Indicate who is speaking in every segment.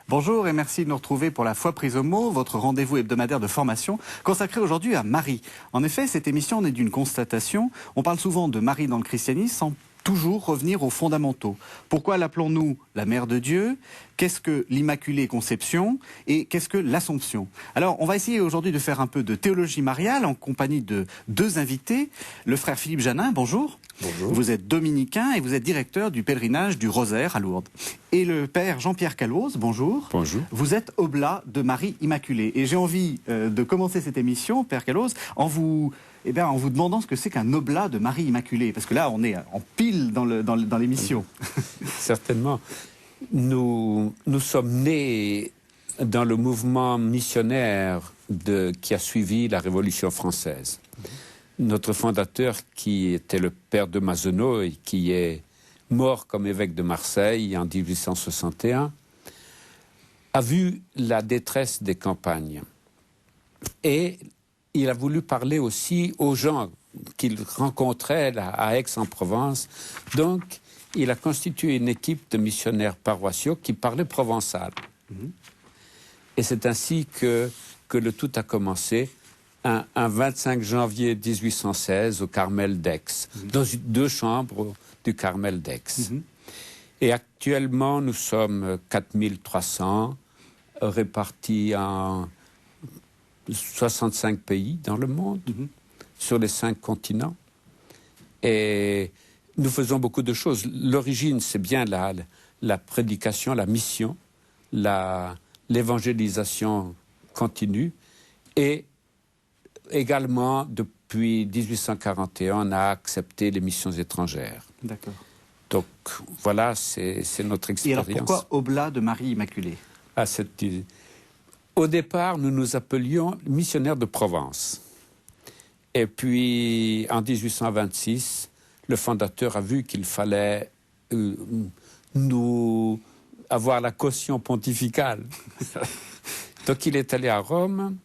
Speaker 1: Bonjour et merci de nous retrouver pour la Foi prise au mot, votre rendez-vous hebdomadaire de formation consacré aujourd'hui à Marie. En effet, cette émission naît d'une constatation. On parle souvent de Marie dans le christianisme sans toujours revenir aux fondamentaux. Pourquoi l'appelons-nous la Mère de Dieu? Qu'est-ce que l'Immaculée Conception? Et qu'est-ce que l'Assomption? Alors, on va essayer aujourd'hui de faire un peu de théologie mariale en compagnie de deux invités. Le frère Philippe Janin, bonjour.
Speaker 2: Bonjour.
Speaker 1: Vous êtes dominicain et vous êtes directeur du pèlerinage du Rosaire à Lourdes. Et le père Jean-Pierre Calloz, bonjour.
Speaker 2: Bonjour.
Speaker 1: Vous êtes oblat de Marie Immaculée. Et j'ai envie de commencer cette émission, père Calloz, en vous demandant ce que c'est qu'un oblat de Marie Immaculée. Parce que là, on est en pile dans l'émission.
Speaker 2: Certainement. Nous sommes nés dans le mouvement missionnaire qui a suivi la Révolution française. Notre fondateur, qui était le père de Mazenot et qui est mort comme évêque de Marseille en 1861, a vu la détresse des campagnes. Et il a voulu parler aussi aux gens qu'il rencontrait à Aix-en-Provence. Donc, il a constitué une équipe de missionnaires paroissiaux qui parlaient provençal. Et c'est ainsi que le tout a commencé un 25 janvier 1816 au Carmel d'Aix, dans deux chambres du Carmel d'Aix. Et actuellement, nous sommes 4300, répartis en 65 pays dans le monde, sur les 5 continents. Et nous faisons beaucoup de choses. L'origine, c'est bien la prédication, la mission, l'évangélisation continue. Et également, depuis 1841, on a accepté les missions étrangères.
Speaker 1: D'accord.
Speaker 2: Donc, voilà, c'est notre expérience.
Speaker 1: Et alors, pourquoi oblat de Marie Immaculée?
Speaker 2: Au départ, nous nous appelions missionnaires de Provence. Et puis, en 1826, le fondateur a vu qu'il fallait nous avoir la caution pontificale. Donc, il est allé à Rome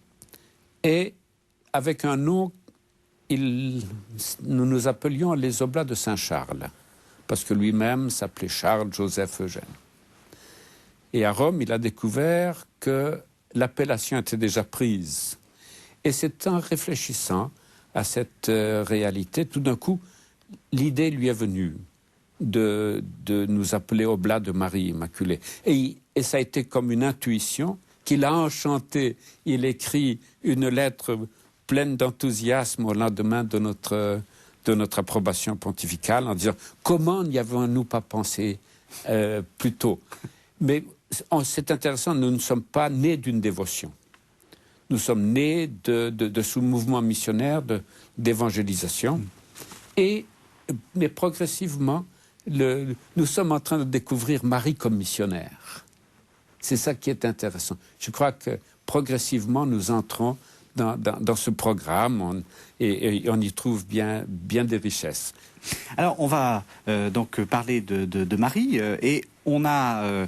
Speaker 2: et, avec un nom, nous nous appelions les Oblats de Saint-Charles, parce que lui-même s'appelait Charles-Joseph Eugène. Et à Rome, il a découvert que l'appellation était déjà prise. Et c'est en réfléchissant à cette réalité, tout d'un coup, l'idée lui est venue de nous appeler Oblats de Marie Immaculée. Et ça a été comme une intuition qui l'a enchanté. Il écrit une lettre pleine d'enthousiasme au lendemain de notre approbation pontificale en disant « Comment n'y avons-nous pas pensé plus tôt ?» Mais c'est intéressant, nous ne sommes pas nés d'une dévotion. Nous sommes nés de ce mouvement missionnaire d'évangélisation. Mais progressivement, nous sommes en train de découvrir Marie comme missionnaire. C'est ça qui est intéressant. Je crois que progressivement, nous entrons dans ce programme et on y trouve bien des richesses.
Speaker 1: Alors, on va donc parler de Marie et on a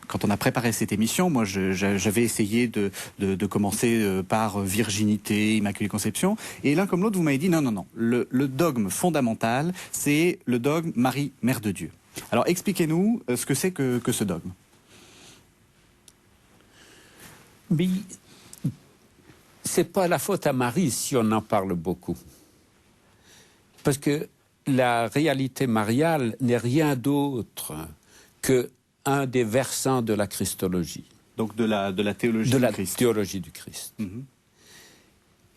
Speaker 1: quand on a préparé cette émission, moi j'avais essayé de commencer par virginité, Immaculée Conception, et l'un comme l'autre vous m'avez dit non, le dogme fondamental c'est le dogme Marie, Mère de Dieu. Alors expliquez-nous ce que c'est que ce dogme.
Speaker 2: Mais c'est pas la faute à Marie si on en parle beaucoup. Parce que la réalité mariale n'est rien d'autre qu'un des versants de la Christologie.
Speaker 1: Donc de la théologie du Christ.
Speaker 2: Théologie du Christ.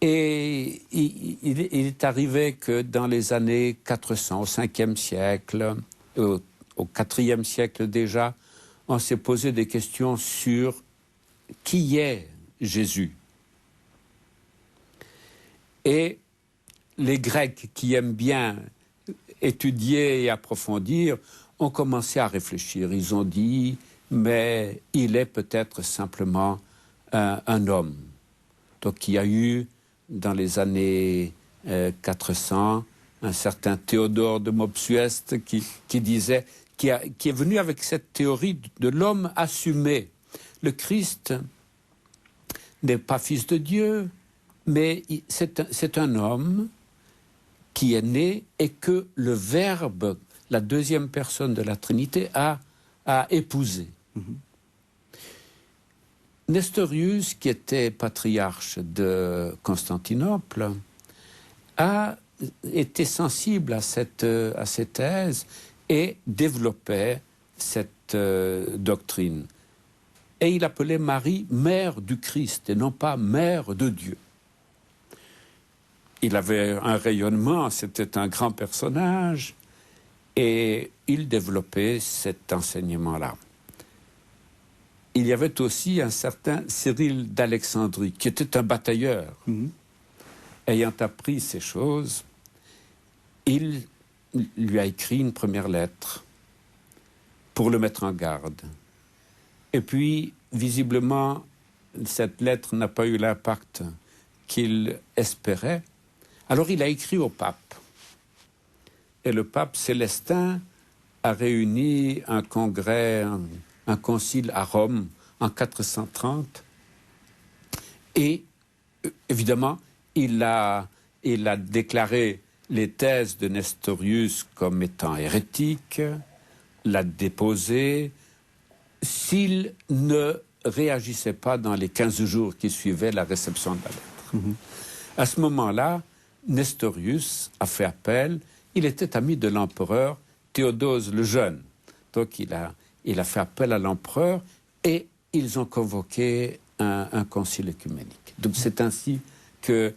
Speaker 2: Et il est arrivé que dans les années 400, au 5e siècle, au 4e siècle déjà, on s'est posé des questions sur qui est Jésus. Et les Grecs qui aiment bien étudier et approfondir ont commencé à réfléchir. Ils ont dit, mais il est peut-être simplement un homme. Donc il y a eu, dans les années 400, un certain Théodore de Mopsueste qui disait, qui est venu avec cette théorie de l'homme assumé. Le Christ n'est pas fils de Dieu, mais c'est un homme qui est né et que le Verbe, la deuxième personne de la Trinité, a épousé. Nestorius, qui était patriarche de Constantinople, a été sensible à ces thèses et développait cette doctrine. Et il appelait Marie mère du Christ et non pas mère de Dieu. Il avait un rayonnement, c'était un grand personnage et il développait cet enseignement-là. Il y avait aussi un certain Cyril d'Alexandrie qui était un batailleur. Ayant appris ces choses, il lui a écrit une première lettre pour le mettre en garde. Et puis, visiblement, cette lettre n'a pas eu l'impact qu'il espérait. Alors il a écrit au pape. Et le pape Célestin a réuni un congrès, un concile à Rome en 430. Et, évidemment, il a déclaré les thèses de Nestorius comme étant hérétiques, l'a déposé, s'il ne réagissait pas dans les 15 jours qui suivaient la réception de la lettre. À ce moment-là, Nestorius a fait appel. Il était ami de l'empereur Théodose le Jeune. Donc il a fait appel à l'empereur et ils ont convoqué un concile œcuménique. Donc c'est ainsi qu'est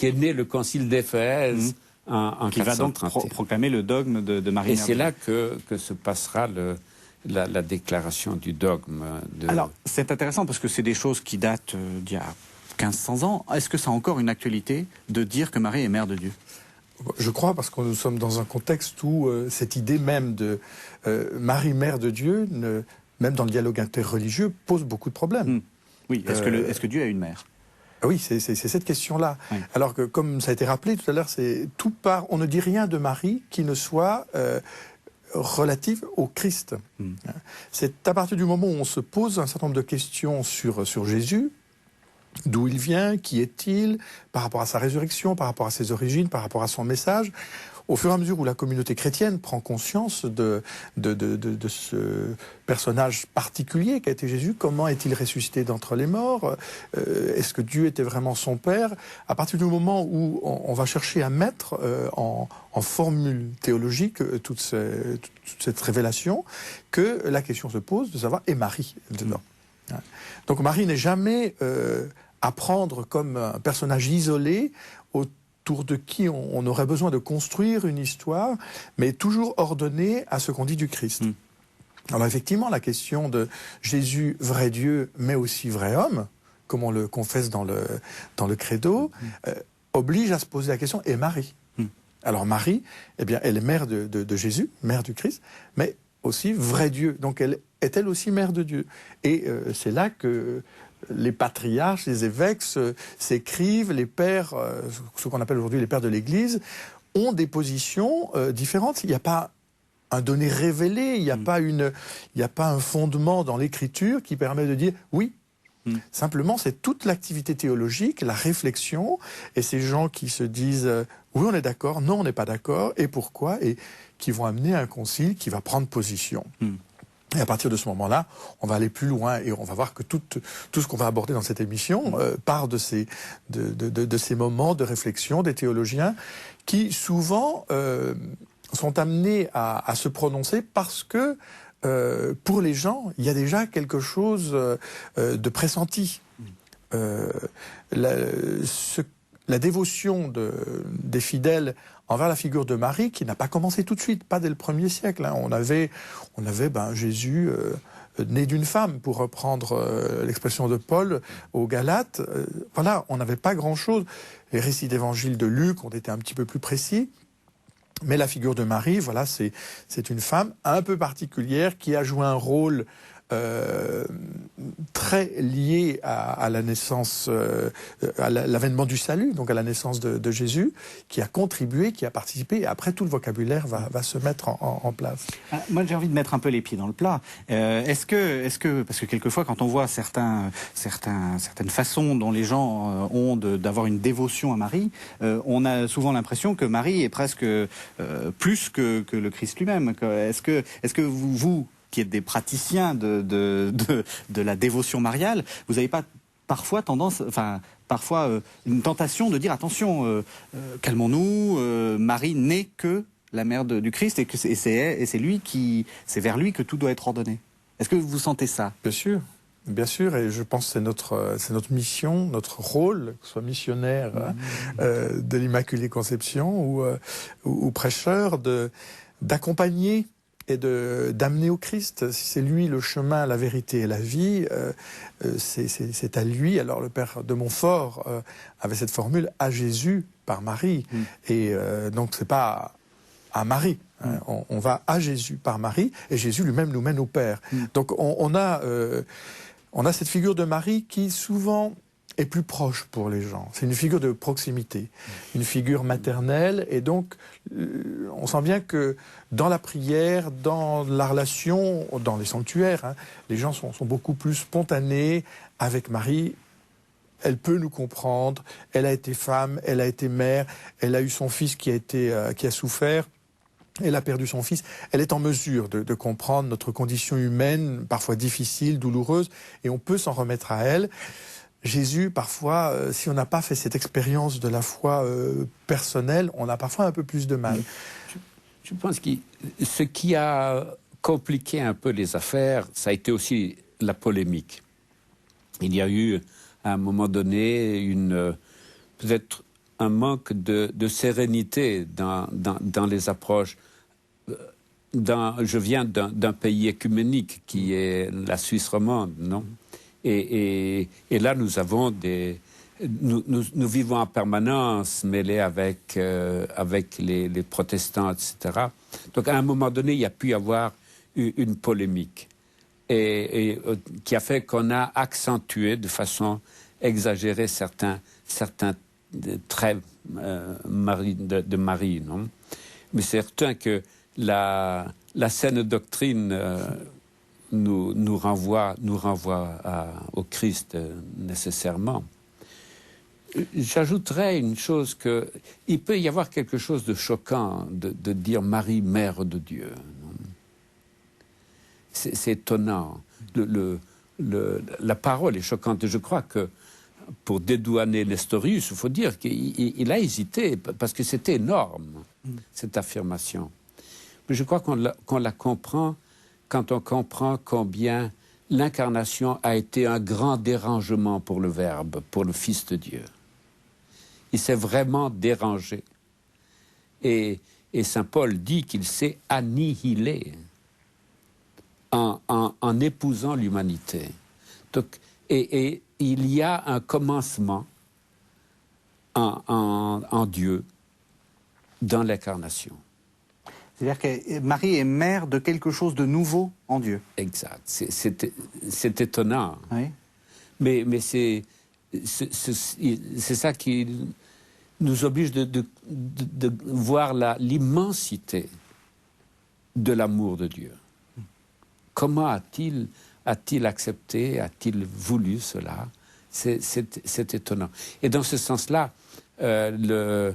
Speaker 2: né le concile d'Éphèse en
Speaker 1: qui 431. Va donc proclamer le dogme de Marie.
Speaker 2: Et c'est là que se passera la déclaration du dogme.
Speaker 1: Alors, c'est intéressant parce que c'est des choses qui datent d'il y a 1500 ans. Est-ce que ça a encore une actualité de dire que Marie est mère de Dieu?
Speaker 3: Je crois, parce que nous sommes dans un contexte où cette idée même de Marie, mère de Dieu, même dans le dialogue interreligieux, pose beaucoup de problèmes.
Speaker 1: Oui, est-ce que Dieu a une mère?
Speaker 3: Oui, c'est cette question-là. Oui. Alors que, comme ça a été rappelé tout à l'heure, on ne dit rien de Marie qui ne soit relative au Christ. C'est à partir du moment où on se pose un certain nombre de questions sur Jésus, d'où il vient, qui est-il, par rapport à sa résurrection, par rapport à ses origines, par rapport à son message. Au fur et à mesure où la communauté chrétienne prend conscience de ce personnage particulier qu'a été Jésus, comment est-il ressuscité d'entre les morts, est-ce que Dieu était vraiment son Père, à partir du moment où on va chercher à mettre en formule théologique toute cette révélation, que la question se pose de savoir, et Marie dedans. Donc Marie n'est jamais à prendre comme un personnage isolé autour de qui on aurait besoin de construire une histoire, mais toujours ordonnée à ce qu'on dit du Christ. Alors effectivement, la question de Jésus, vrai Dieu, mais aussi vrai homme, comme on le confesse dans le credo, oblige à se poser la question, et Marie? Alors Marie, eh bien, elle est mère de Jésus, mère du Christ, mais aussi vrai Dieu. Donc elle est-elle aussi mère de Dieu? Et c'est là que les patriarches, les évêques s'écrivent, les pères, ce qu'on appelle aujourd'hui les pères de l'Église, ont des positions différentes. Il n'y a pas un donné révélé, il n'y a pas un fondement dans l'Écriture qui permet de dire oui. Simplement, c'est toute l'activité théologique, la réflexion, et ces gens qui se disent oui, on est d'accord, non, on n'est pas d'accord, et pourquoi, et qui vont amener un concile qui va prendre position. Et à partir de ce moment-là, on va aller plus loin et on va voir que tout ce qu'on va aborder dans cette émission part de ces moments de réflexion des théologiens qui souvent sont amenés à se prononcer parce que pour les gens, il y a déjà quelque chose de pressenti. La dévotion des fidèles envers la figure de Marie, qui n'a pas commencé tout de suite, pas dès le 1er siècle. On avait Jésus né d'une femme, pour reprendre l'expression de Paul aux Galates. Voilà, on n'avait pas grand-chose. Les récits d'évangile de Luc ont été un petit peu plus précis. Mais la figure de Marie, voilà, c'est une femme un peu particulière qui a joué un rôle très lié à la naissance, à l'avènement du salut, donc à la naissance de Jésus, qui a contribué, qui a participé, et après tout le vocabulaire va se mettre en place.
Speaker 1: Moi j'ai envie de mettre un peu les pieds dans le plat. Est-ce que, parce que quelquefois quand on voit certaines façons dont les gens ont d'avoir une dévotion à Marie, on a souvent l'impression que Marie est presque plus que le Christ lui-même. Est-ce que vous qui êtes des praticiens de la dévotion mariale, vous n'avez pas parfois une tentation de dire attention, calmons-nous, Marie n'est que la mère du Christ et c'est vers lui que tout doit être ordonné. Est-ce que vous sentez ça?
Speaker 3: Bien sûr, et je pense que c'est notre mission, notre rôle, que ce soit missionnaire de l'Immaculée Conception ou prêcheur, d'accompagner et d'amener au Christ. C'est lui le chemin, la vérité et la vie. C'est à lui. Alors le père de Montfort avait cette formule « à Jésus par Marie ». Et donc c'est pas à Marie. On va à Jésus par Marie, et Jésus lui-même nous mène au Père. Donc on a cette figure de Marie qui souvent est plus proche pour les gens. C'est une figure de proximité, une figure maternelle, et donc on sent bien que dans la prière, dans la relation, dans les sanctuaires, les gens sont beaucoup plus spontanés avec Marie. Elle peut nous comprendre, elle a été femme, elle a été mère, elle a eu son fils qui a souffert. Elle a perdu son fils. Elle est en mesure de comprendre notre condition humaine, parfois difficile, douloureuse, et on peut s'en remettre à elle. Jésus, parfois, si on n'a pas fait cette expérience de la foi personnelle, on a parfois un peu plus de mal.
Speaker 2: Je pense que ce qui a compliqué un peu les affaires, ça a été aussi la polémique. Il y a eu, à un moment donné, peut-être un manque de sérénité dans les approches. Je viens d'un pays écuménique qui est la Suisse romande, non? Et là, nous avons nous vivons en permanence mêlés avec les protestants, etc. Donc, à un moment donné, il y a pu y avoir une polémique et qui a fait qu'on a accentué de façon exagérée certains traits de Marie, non? Mais c'est certain que la saine doctrine nous renvoie au Christ nécessairement. J'ajouterais une chose il peut y avoir quelque chose de choquant de dire Marie, mère de Dieu. C'est étonnant. La parole est choquante. Je crois que pour dédouaner Nestorius, il faut dire qu'il a hésité, parce que c'était énorme, cette affirmation. Mais je crois qu'on la comprend quand on comprend combien l'incarnation a été un grand dérangement pour le Verbe, pour le Fils de Dieu. Il s'est vraiment dérangé. Et saint Paul dit qu'il s'est annihilé en épousant l'humanité. Donc, et il y a un commencement en Dieu dans l'incarnation.
Speaker 1: C'est-à-dire que Marie est mère de quelque chose de nouveau en Dieu.
Speaker 2: Exact. C'est étonnant.
Speaker 1: Oui.
Speaker 2: Mais c'est ça qui nous oblige de voir l'immensité de l'amour de Dieu. Comment a-t-il accepté, a-t-il voulu cela? C'est étonnant. Et dans ce sens-là, la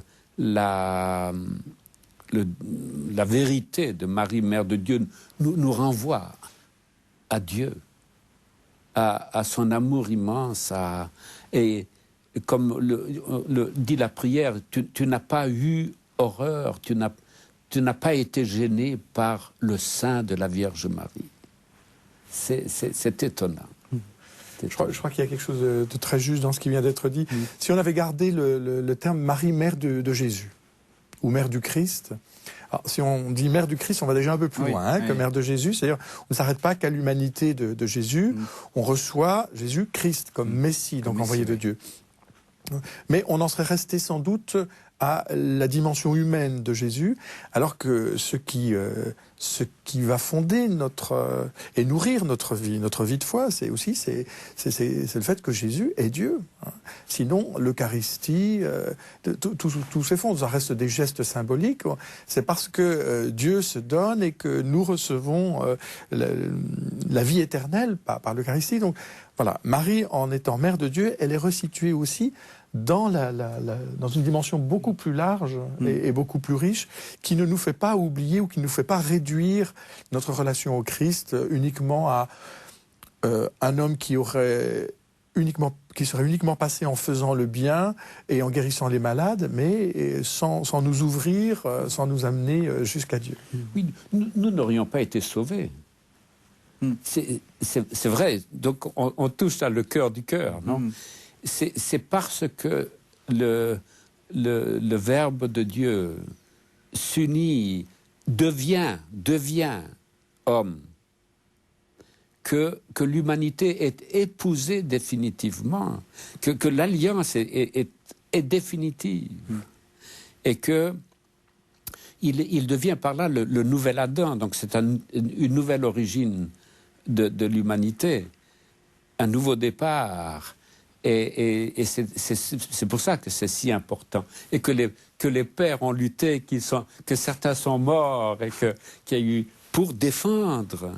Speaker 2: vérité de Marie, Mère de Dieu, nous renvoie à Dieu, à son amour immense. Et comme le dit la prière, tu n'as pas eu horreur, tu n'as pas été gêné par le sein de la Vierge Marie. C'est étonnant.
Speaker 3: Je crois qu'il y a quelque chose de très juste dans ce qui vient d'être dit. Si on avait gardé le terme Marie, mère de Jésus, ou mère du Christ, alors, si on dit mère du Christ, on va déjà un peu plus loin que mère de Jésus. C'est-à-dire, on ne s'arrête pas qu'à l'humanité de Jésus. On reçoit Jésus-Christ comme Messie, donc envoyé de Dieu. Mais on en serait resté sans doute à la dimension humaine de Jésus, alors que ce qui va fonder et nourrir notre vie de foi, c'est le fait que Jésus est Dieu. Sinon, l'Eucharistie, tout s'effondre. Ça reste des gestes symboliques. C'est parce que Dieu se donne et que nous recevons la vie éternelle par l'Eucharistie. Donc voilà, Marie, en étant mère de Dieu, elle est resituée aussi dans une dimension beaucoup plus large et beaucoup plus riche, qui ne nous fait pas oublier ou qui ne nous fait pas réduire notre relation au Christ uniquement à un homme qui serait uniquement passé en faisant le bien et en guérissant les malades, mais sans nous ouvrir, sans nous amener jusqu'à Dieu.
Speaker 2: Oui, nous n'aurions pas été sauvés. C'est vrai. Donc on touche à le cœur du cœur, non? C'est parce que le Verbe de Dieu s'unit, devient homme, que l'humanité est épousée définitivement, que l'alliance est définitive, et que il devient par là le nouvel Adam. Donc c'est une nouvelle origine de l'humanité, un nouveau départ. Et c'est pour ça que c'est si important. Et que les pères ont lutté, que certains sont morts, et qu'il y a eu pour défendre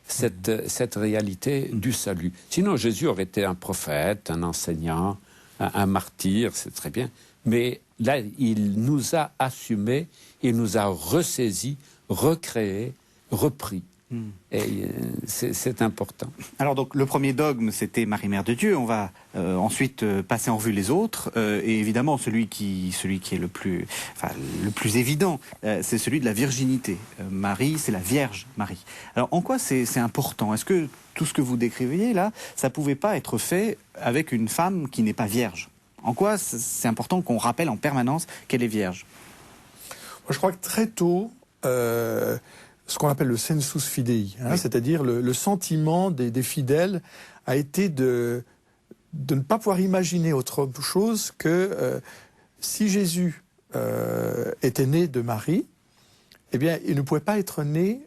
Speaker 2: cette réalité du salut. Sinon, Jésus aurait été un prophète, un enseignant, un martyr, c'est très bien. Mais là, il nous a assumés, il nous a ressaisis, recréés, repris. Et c'est important.
Speaker 1: Alors donc le premier dogme, c'était Marie Mère de Dieu. On va ensuite passer en revue les autres, et évidemment celui qui est le plus évident, c'est celui de la virginité. Marie, c'est la Vierge Marie. Alors en quoi c'est important? Est-ce que tout ce que vous décriviez là, ça pouvait pas être fait avec une femme qui n'est pas vierge? En quoi c'est important qu'on rappelle en permanence qu'elle est vierge?
Speaker 3: Moi, je crois que très tôt, ce qu'on appelle le sensus fidei,
Speaker 1: Oui.
Speaker 3: c'est-à-dire le sentiment des fidèles, a été de ne pas pouvoir imaginer autre chose que si Jésus était né de Marie, eh bien, il ne pouvait pas être né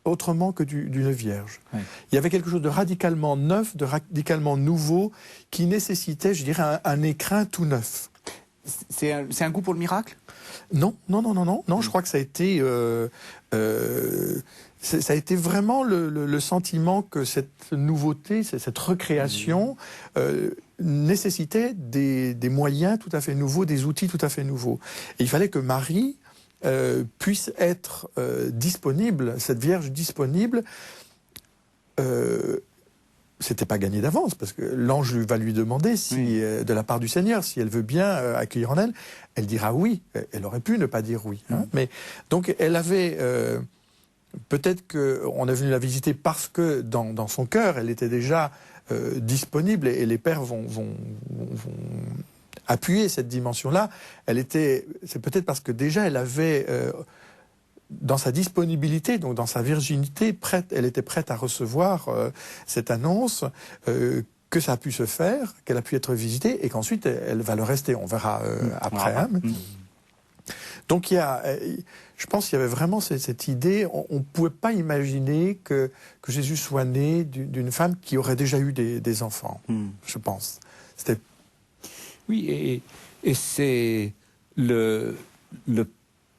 Speaker 3: autrement que d'une vierge.
Speaker 1: Oui.
Speaker 3: Il y avait quelque chose de radicalement neuf, de radicalement nouveau, qui nécessitait, je dirais, un écrin tout neuf.
Speaker 1: C'est un goût pour le miracle?
Speaker 3: Non, je crois que ça a été vraiment le sentiment que cette nouveauté, cette recréation nécessitait des moyens tout à fait nouveaux, des outils tout à fait nouveaux. Et il fallait que Marie puisse être disponible, cette Vierge disponible. C'était pas gagné d'avance, parce que l'ange va lui demander si, de la part du Seigneur, si elle veut bien accueillir en elle. Elle dira oui. Elle aurait pu ne pas dire oui. Hein. Mais donc elle avait peut-être qu'on est venu la visiter parce que dans son cœur, elle était déjà disponible, et les pères vont appuyer cette dimension-là. C'est peut-être parce que déjà elle avait dans sa disponibilité, donc dans sa virginité, elle était prête à recevoir cette annonce, que ça a pu se faire, qu'elle a pu être visitée, et qu'ensuite elle va le rester. On verra après. Hein. Donc je pense qu'il y avait vraiment cette idée, on ne pouvait pas imaginer que Jésus soit né d'une femme qui aurait déjà eu des enfants, je pense. C'était...
Speaker 2: Oui, et c'est le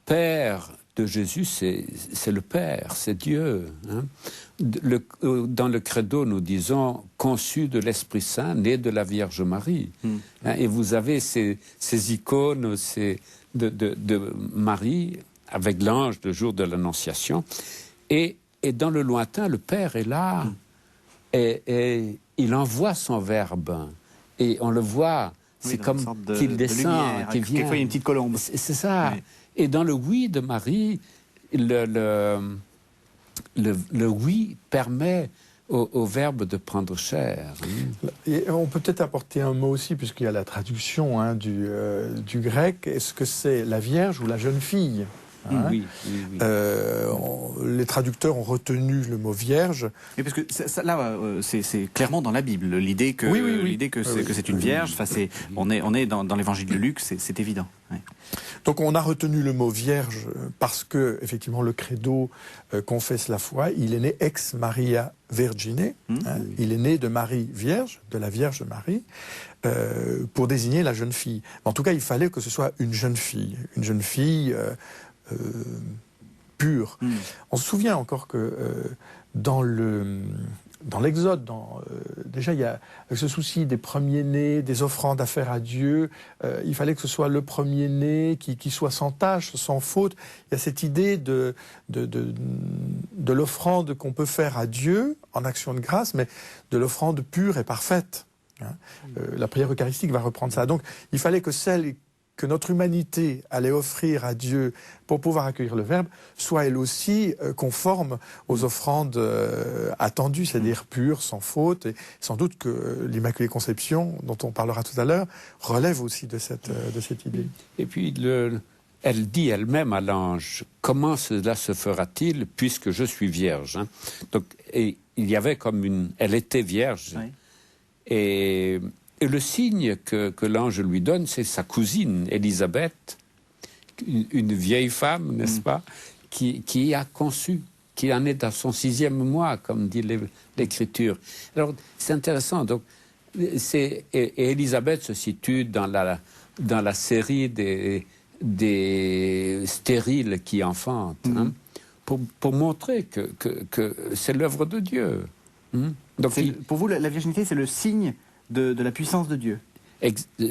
Speaker 2: Père de Jésus, c'est le Père, c'est Dieu. Hein. Dans le credo, nous disons « conçu de l'Esprit Saint, né de la Vierge Marie ». Hein, et vous avez ces icônes de Marie avec l'ange le jour de l'Annonciation. Et dans le lointain, le Père est là, et il envoie son Verbe. Et on le voit, c'est comme qu'il descend, qu'il vient.
Speaker 1: Quelquefois, il y a une petite colombe.
Speaker 2: C'est ça. Oui. Et dans le oui de Marie, le oui permet au Verbe de prendre chair.
Speaker 3: Et on peut peut-être apporter un mot aussi, puisqu'il y a la traduction du grec. Est-ce que c'est la Vierge ou la jeune fille? Hein?
Speaker 2: Oui.
Speaker 3: Les traducteurs ont retenu le mot vierge.
Speaker 1: Et parce que c'est clairement dans la Bible l'idée que c'est une vierge. Enfin, on est dans l'Évangile de Luc, c'est évident. Oui.
Speaker 3: Donc on a retenu le mot vierge parce que effectivement le credo confesse la foi. Il est né ex Maria Vergine. Il est né de Marie Vierge, de la Vierge Marie, pour désigner la jeune fille. Mais en tout cas, il fallait que ce soit une jeune fille pure. On se souvient encore que dans dans l'Exode, déjà il y a ce souci des premiers-nés, des offrandes à faire à Dieu. Il fallait que ce soit le premier-né qui soit sans tache, sans faute. Il y a cette idée de l'offrande qu'on peut faire à Dieu en action de grâce, mais de l'offrande pure et parfaite. La prière eucharistique va reprendre ça. Donc il fallait que celle que notre humanité allait offrir à Dieu pour pouvoir accueillir le Verbe, soit elle aussi conforme aux offrandes attendues, c'est-à-dire pures, sans faute. Et sans doute que l'Immaculée Conception, dont on parlera tout à l'heure, relève aussi de cette idée.
Speaker 2: Et puis, elle dit elle-même à l'ange, comment cela se fera-t-il puisque je suis vierge, hein? Donc, et il y avait elle était vierge. Oui. Et le signe que l'ange lui donne, c'est sa cousine, Élisabeth, une vieille femme, n'est-ce pas, qui a conçu, qui en est dans son 6e mois, comme dit l'Écriture. Alors, c'est intéressant. Donc, et Élisabeth se situe dans la série des stériles qui enfantent, hein, pour montrer que c'est l'œuvre de Dieu. Donc,
Speaker 1: pour vous, la virginité, c'est le signe de la puissance de Dieu.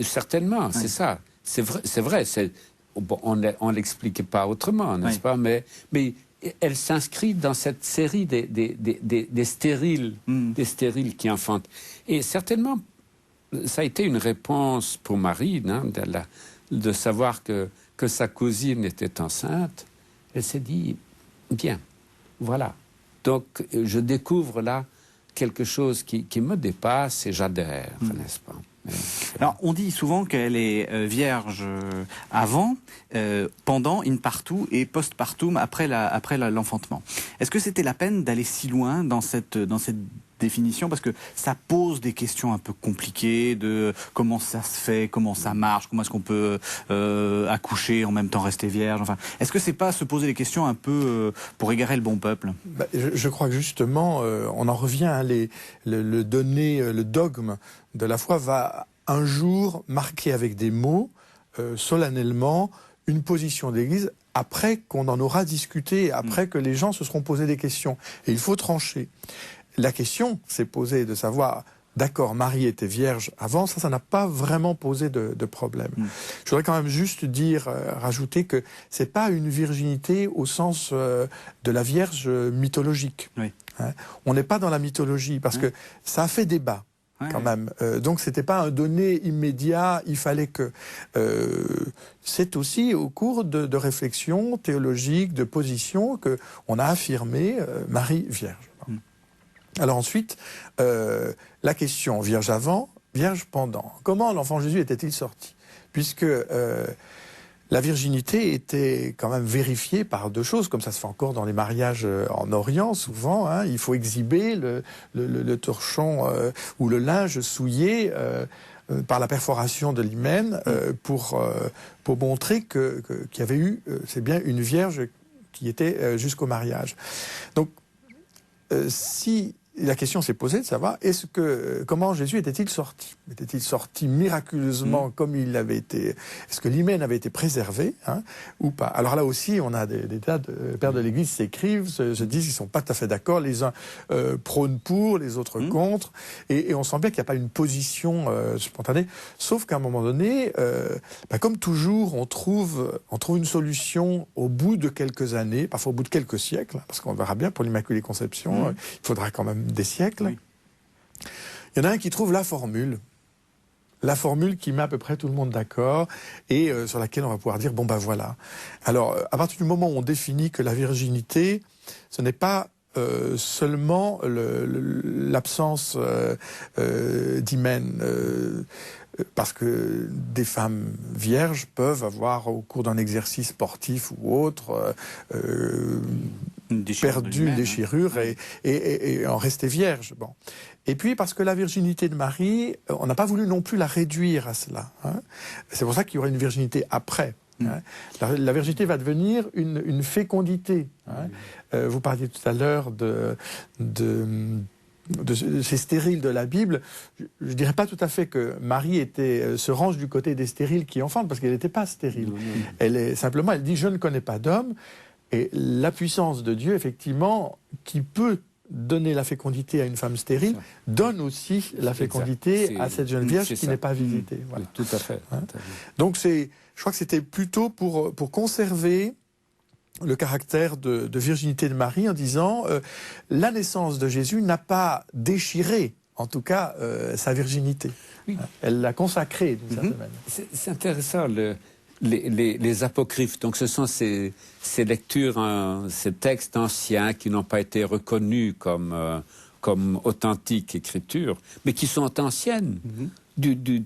Speaker 2: Certainement, c'est ça. C'est vrai. Bon, on ne l'explique pas autrement, n'est-ce pas, mais elle s'inscrit dans cette série des stériles, des stériles qui enfantent. Et certainement, ça a été une réponse pour Marie, hein, de savoir que sa cousine était enceinte. Elle s'est dit, bien, voilà. Donc, je découvre là quelque chose qui me dépasse et j'adhère, n'est-ce pas?
Speaker 1: Alors, on dit souvent qu'elle est vierge avant, pendant, in partum et post-partum, après l'enfantement. Est-ce que c'était la peine d'aller si loin dans cette définition, parce que ça pose des questions un peu compliquées de comment ça se fait, comment ça marche, comment est-ce qu'on peut accoucher en même temps rester vierge. Enfin, est-ce que c'est pas se poser des questions un peu pour égarer le bon peuple?
Speaker 3: Je crois que justement, on en revient, hein, le dogme de la foi va un jour marquer avec des mots solennellement une position de l'Église après qu'on en aura discuté, après que les gens se seront posés des questions. Et il faut trancher. La question s'est posée de savoir, d'accord, Marie était vierge avant, ça n'a pas vraiment posé de problème. Je voudrais quand même juste rajouter que c'est pas une virginité au sens de la Vierge mythologique.
Speaker 1: Oui.
Speaker 3: Hein, on n'est pas dans la mythologie, parce que ça a fait débat. Quand même. Donc c'était pas un donné immédiat, il fallait que... c'est aussi au cours de réflexions théologiques, de positions, qu'on a affirmé Marie vierge. Alors ensuite, la question vierge avant, vierge pendant. Comment l'enfant Jésus était-il sorti? Puisque la virginité était quand même vérifiée par deux choses, comme ça se fait encore dans les mariages en Orient, souvent. Hein, il faut exhiber le torchon ou le linge souillé par la perforation de l'hymen pour montrer qu'il y avait eu, c'est bien une vierge qui était jusqu'au mariage. Donc, si la question s'est posée de savoir comment Jésus était-il sorti? Était-il sorti miraculeusement comme il avait été? Est-ce que l'hymen avait été préservé, hein, ou pas? Alors là aussi, on a des tas de pères de l'Église s'écrivent, se disent qu'ils ne sont pas tout à fait d'accord. Les uns prônent pour, les autres contre. Et on sent bien qu'il n'y a pas une position spontanée. Sauf qu'à un moment donné, comme toujours, on trouve une solution au bout de quelques années, parfois au bout de quelques siècles, parce qu'on verra bien pour l'Immaculée Conception, il faudra quand même des siècles. Oui. Il y en a un qui trouve la formule qui met à peu près tout le monde d'accord et sur laquelle on va pouvoir dire bon ben voilà. Alors à partir du moment où on définit que la virginité, ce n'est pas seulement l'absence d'hymen, parce que des femmes vierges peuvent avoir au cours d'un exercice sportif ou autre perdu une déchirure et en rester vierge. Bon. Et puis parce que la virginité de Marie, on n'a pas voulu non plus la réduire à cela. Hein. C'est pour ça qu'il y aura une virginité après. Hein. La virginité va devenir une fécondité. Hein. Vous parliez tout à l'heure de ces stériles de la Bible. Je ne dirais pas tout à fait que Marie se range du côté des stériles qui enfantent, parce qu'elle n'était pas stérile. Elle dit « je ne connais pas d'homme ». Et la puissance de Dieu, effectivement, qui peut donner la fécondité à une femme stérile donne aussi la fécondité à cette jeune vierge qui n'est pas visitée. Voilà.
Speaker 2: Tout à fait.
Speaker 3: Hein? Donc je crois que c'était plutôt pour conserver le caractère de virginité de Marie en disant la naissance de Jésus n'a pas déchiré, en tout cas, sa virginité. Oui. Elle l'a consacrée d'une certaine manière.
Speaker 2: C'est intéressant, les apocryphes. Donc ce sont ces lectures, ces textes anciens qui n'ont pas été reconnus comme authentiques écritures, mais qui sont anciennes, du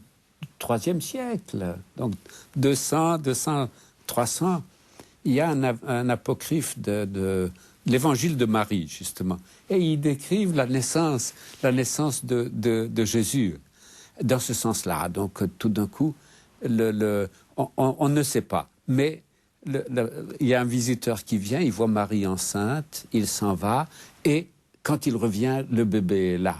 Speaker 2: IIIe siècle. Donc 200, 300. Il y a un apocryphe de l'évangile de Marie, justement. Et ils décrivent la naissance de Jésus dans ce sens-là. Donc, tout d'un coup, on ne sait pas. Mais il y a un visiteur qui vient, il voit Marie enceinte, il s'en va, et quand il revient, le bébé est là.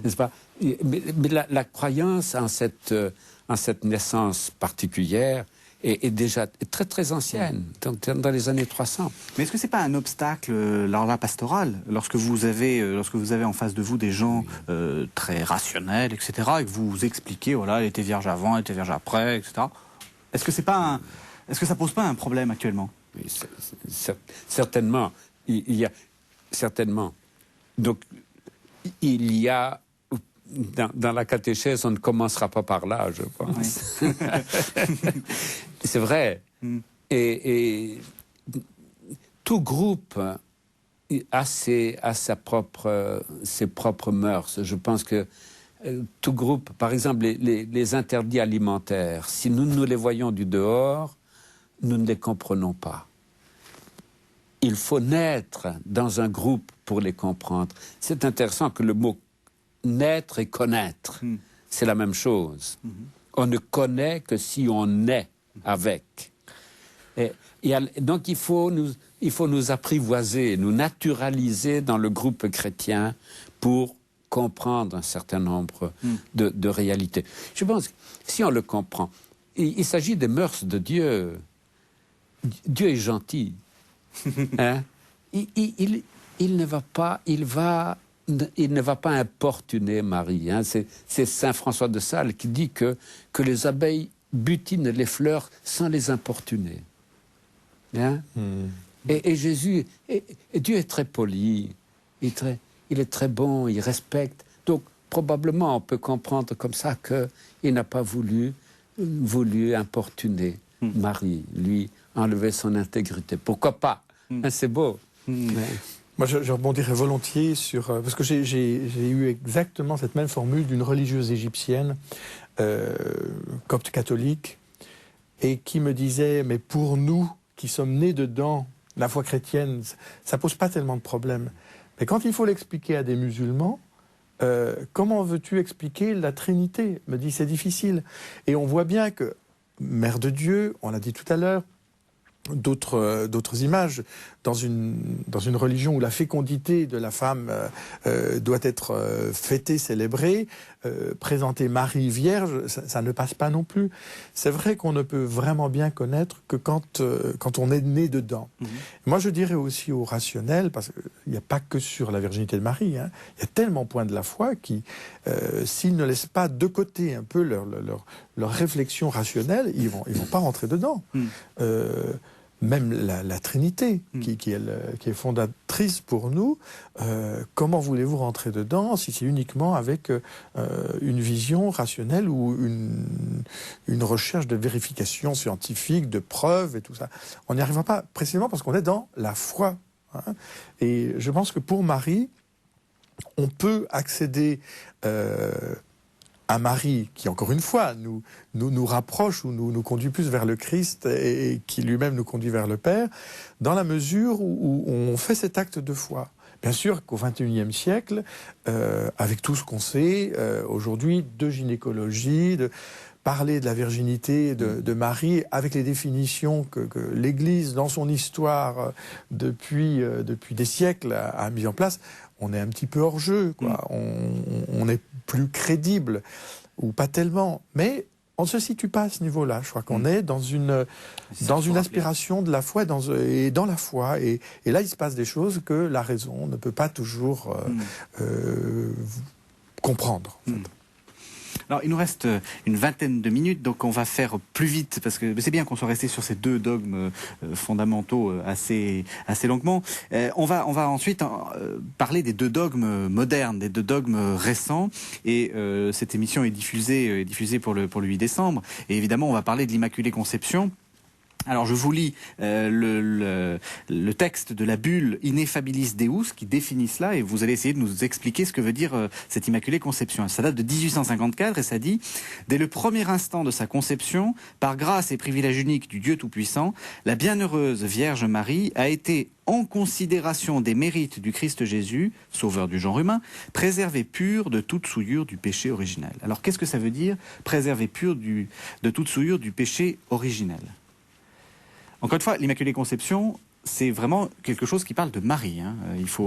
Speaker 2: N'est-ce pas? Mais la croyance en cette naissance particulière est déjà très très ancienne, donc dans les années 300.
Speaker 1: Mais est-ce que c'est pas un obstacle lors la pastorale, lorsque vous avez en face de vous des gens très rationnels, etc., et que vous expliquez, voilà, elle était vierge avant, elle était vierge après, etc. Est-ce que ça pose pas un problème actuellement?
Speaker 2: Oui, certainement. Il y a certainement. Donc il y a dans la catéchèse, on ne commencera pas par là, je pense. Oui. C'est vrai. Et tout groupe a ses propres mœurs. Je pense que tout groupe, par exemple, les interdits alimentaires, si nous les voyons du dehors, nous ne les comprenons pas. Il faut naître dans un groupe pour les comprendre. C'est intéressant que le mot naître et connaître, c'est la même chose. On ne connaît que si on est avec. Donc il faut nous apprivoiser, nous naturaliser dans le groupe chrétien pour comprendre un certain nombre de réalités. Je pense que si on le comprend, il s'agit des mœurs de Dieu. Dieu est gentil. Hein? Il ne va pas importuner Marie. Hein. C'est saint François de Sales qui dit que les abeilles butinent les fleurs sans les importuner. Hein? Et Jésus, et Dieu est très poli, il est très bon, il respecte. Donc probablement on peut comprendre comme ça qu'il n'a pas voulu importuner Marie, lui enlever son intégrité. Pourquoi pas? Hein, c'est beau.
Speaker 3: Moi, je rebondirais volontiers sur... parce que j'ai eu exactement cette même formule d'une religieuse égyptienne, copte catholique, et qui me disait, mais pour nous qui sommes nés dedans, la foi chrétienne, ça pose pas tellement de problèmes. Mais quand il faut l'expliquer à des musulmans, comment veux-tu expliquer la Trinité? Me dit, c'est difficile. Et on voit bien que Mère de Dieu, on l'a dit tout à l'heure, d'autres images dans une religion où la fécondité de la femme doit être fêtée, célébrée, présenter Marie vierge, ça ne passe pas non plus. C'est vrai qu'on ne peut vraiment bien connaître que quand on est né dedans. Moi, je dirais aussi au rationnel, parce qu'il n'y a pas que sur la virginité de Marie, hein, il y a tellement de points de la foi qui, s'ils ne laissent pas de côté un peu leur réflexion rationnelle, ils vont pas rentrer dedans. Même la Trinité, qui est fondatrice pour nous, comment voulez-vous rentrer dedans si c'est uniquement avec une vision rationnelle ou une recherche de vérification scientifique, de preuves et tout ça? On n'y arrivera pas, précisément parce qu'on est dans la foi. Hein. Et je pense que pour Marie, on peut accéder à Marie, qui encore une fois nous rapproche ou nous conduit plus vers le Christ et qui lui-même nous conduit vers le Père, dans la mesure où on fait cet acte de foi. Bien sûr qu'au XXIe siècle, avec tout ce qu'on sait aujourd'hui de gynécologie, de parler de la virginité de Marie, avec les définitions que l'Église, dans son histoire, depuis des siècles, a mis en place, on est un petit peu hors jeu, quoi. On est plus crédible, ou pas tellement. Mais on ne se situe pas à ce niveau-là. Je crois qu'on est dans une aspiration de la foi et dans la foi. Et là, il se passe des choses que la raison ne peut pas toujours comprendre. En fait.
Speaker 1: Alors, il nous reste une vingtaine de minutes, donc on va faire plus vite, parce que c'est bien qu'on soit resté sur ces deux dogmes fondamentaux assez longuement. On va ensuite parler des deux dogmes modernes, des deux dogmes récents, et cette émission est diffusée pour le 8 décembre, et évidemment on va parler de l'Immaculée Conception. Alors je vous lis le texte de la bulle Ineffabilis Deus qui définit cela, et vous allez essayer de nous expliquer ce que veut dire cette Immaculée Conception. Ça date de 1854 et ça dit « Dès le premier instant de sa conception, par grâce et privilège unique du Dieu Tout-Puissant, la bienheureuse Vierge Marie a été, en considération des mérites du Christ Jésus, sauveur du genre humain, préservée pure de toute souillure du péché originel. » Alors qu'est-ce que ça veut dire, préservée pure de toute souillure du péché originel ? Encore une fois, l'Immaculée Conception, c'est vraiment quelque chose qui parle de Marie. Hein.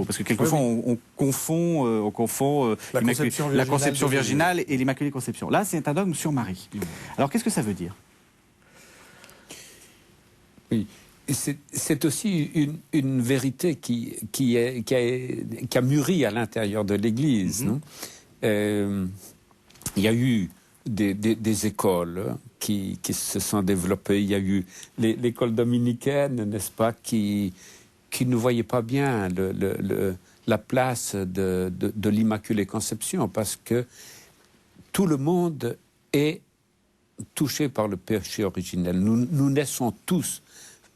Speaker 1: Parce que quelquefois, on confond la conception virginale et l'Immaculée Conception. Là, c'est un dogme sur Marie. Alors, qu'est-ce que ça veut dire ?
Speaker 2: Oui, c'est aussi une vérité qui a mûri à l'intérieur de l'Église. Non ? Il y a eu des écoles qui se sont développées. Il y a eu l'école dominicaine, n'est-ce pas, qui ne voyait pas bien la place de l'Immaculée Conception, parce que tout le monde est touché par le péché originel. Nous naissons tous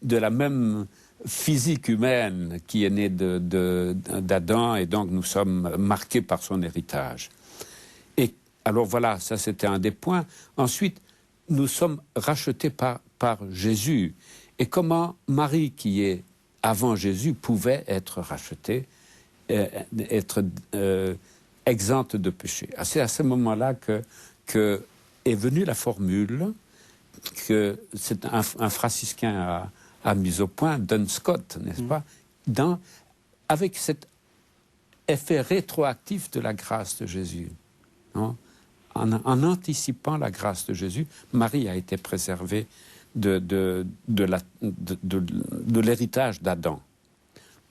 Speaker 2: de la même physique humaine qui est née d'Adam, et donc nous sommes marqués par son héritage. Et alors voilà, ça c'était un des points. Ensuite, nous sommes rachetés par Jésus. Et comment Marie, qui est avant Jésus, pouvait être rachetée, être exempte de péché. C'est à ce moment-là que est venue la formule que c'est un franciscain a mise au point, Duns Scott, n'est-ce pas, avec cet effet rétroactif de la grâce de Jésus. Non ? En anticipant la grâce de Jésus, Marie a été préservée de l'héritage d'Adam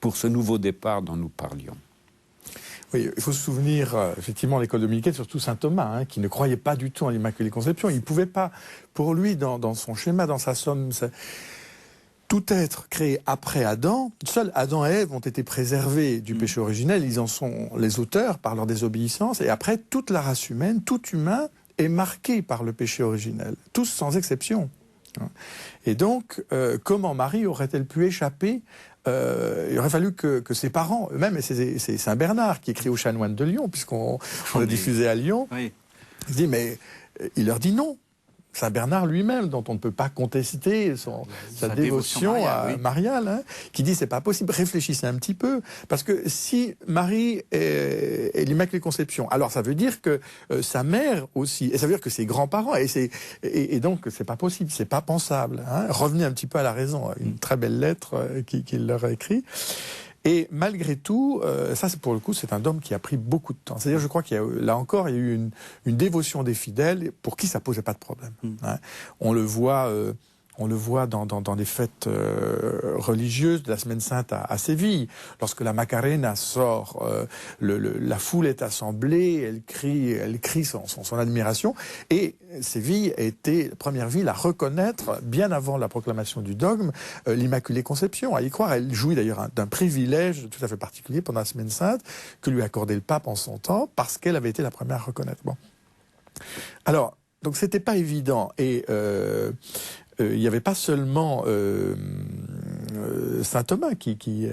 Speaker 2: pour ce nouveau départ dont nous parlions.
Speaker 3: Oui, il faut se souvenir, effectivement, l'école dominicaine, surtout saint Thomas, qui ne croyait pas du tout en l'Immaculée Conception. Il ne pouvait pas, pour lui, dans son schéma, dans sa somme, tout être créé après Adam, seuls Adam et Ève ont été préservés du péché originel, ils en sont les auteurs par leur désobéissance, et après, toute la race humaine, tout humain est marqué par le péché originel, tous sans exception. Et donc, comment Marie aurait-elle pu échapper il aurait fallu que ses parents, eux-mêmes, et c'est Saint Bernard qui écrit aux chanoines de Lyon, puisqu'on l'a diffusé à Lyon, il se dit, mais il leur dit non. Saint Bernard lui-même, dont on ne peut pas contester sa dévotion mariale, qui dit c'est pas possible, réfléchissez un petit peu, parce que si Marie est l'Immaculée Conception, alors ça veut dire que sa mère aussi, et ça veut dire que ses grands-parents, et donc c'est pas possible, c'est pas pensable. Revenez un petit peu à la raison, une très belle lettre qu'il leur a écrite. Et malgré tout, ça c'est pour le coup, c'est un dogme qui a pris beaucoup de temps. C'est-à-dire, je crois qu'il y a, là encore, il y a eu une dévotion des fidèles pour qui ça posait pas de problème. On le voit dans les fêtes religieuses de la Semaine Sainte à Séville. Lorsque la Macarena sort, la foule est assemblée, elle crie son admiration. Et Séville a été la première ville à reconnaître, bien avant la proclamation du dogme, l'Immaculée Conception. À y croire, elle jouit d'ailleurs d'un privilège tout à fait particulier pendant la Semaine Sainte que lui accordait le pape en son temps, parce qu'elle avait été la première à reconnaître. Bon. Alors, donc c'était pas évident. Et il n'y avait pas seulement saint Thomas qui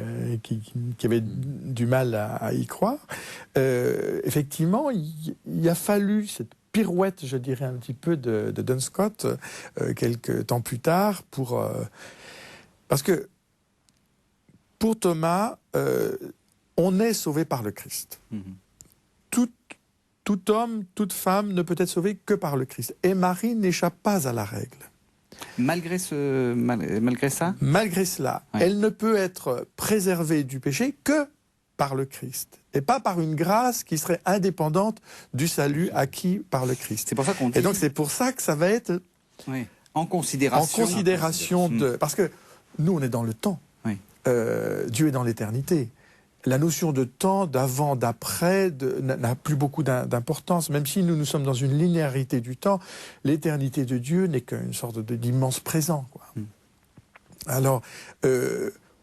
Speaker 3: avait du mal à y croire. Effectivement, il a fallu cette pirouette, je dirais un petit peu, de Duns Scott quelques temps plus tard parce que pour Thomas, on est sauvé par le Christ. Tout homme, toute femme ne peut être sauvé que par le Christ. Et Marie n'échappe pas à la règle.
Speaker 1: Malgré ça ?
Speaker 3: Malgré cela, elle ne peut être préservée du péché que par le Christ, et pas par une grâce qui serait indépendante du salut acquis par le Christ.
Speaker 1: C'est pour ça qu'on dit...
Speaker 3: Et donc c'est pour ça que ça va être
Speaker 1: en considération
Speaker 3: de... Parce que nous, on est dans le temps.
Speaker 1: Oui.
Speaker 3: Dieu est dans l'éternité. La notion de temps, d'avant, d'après, n'a plus beaucoup d'importance. Même si nous sommes dans une linéarité du temps, l'éternité de Dieu n'est qu'une sorte d'immense présent, quoi. Alors,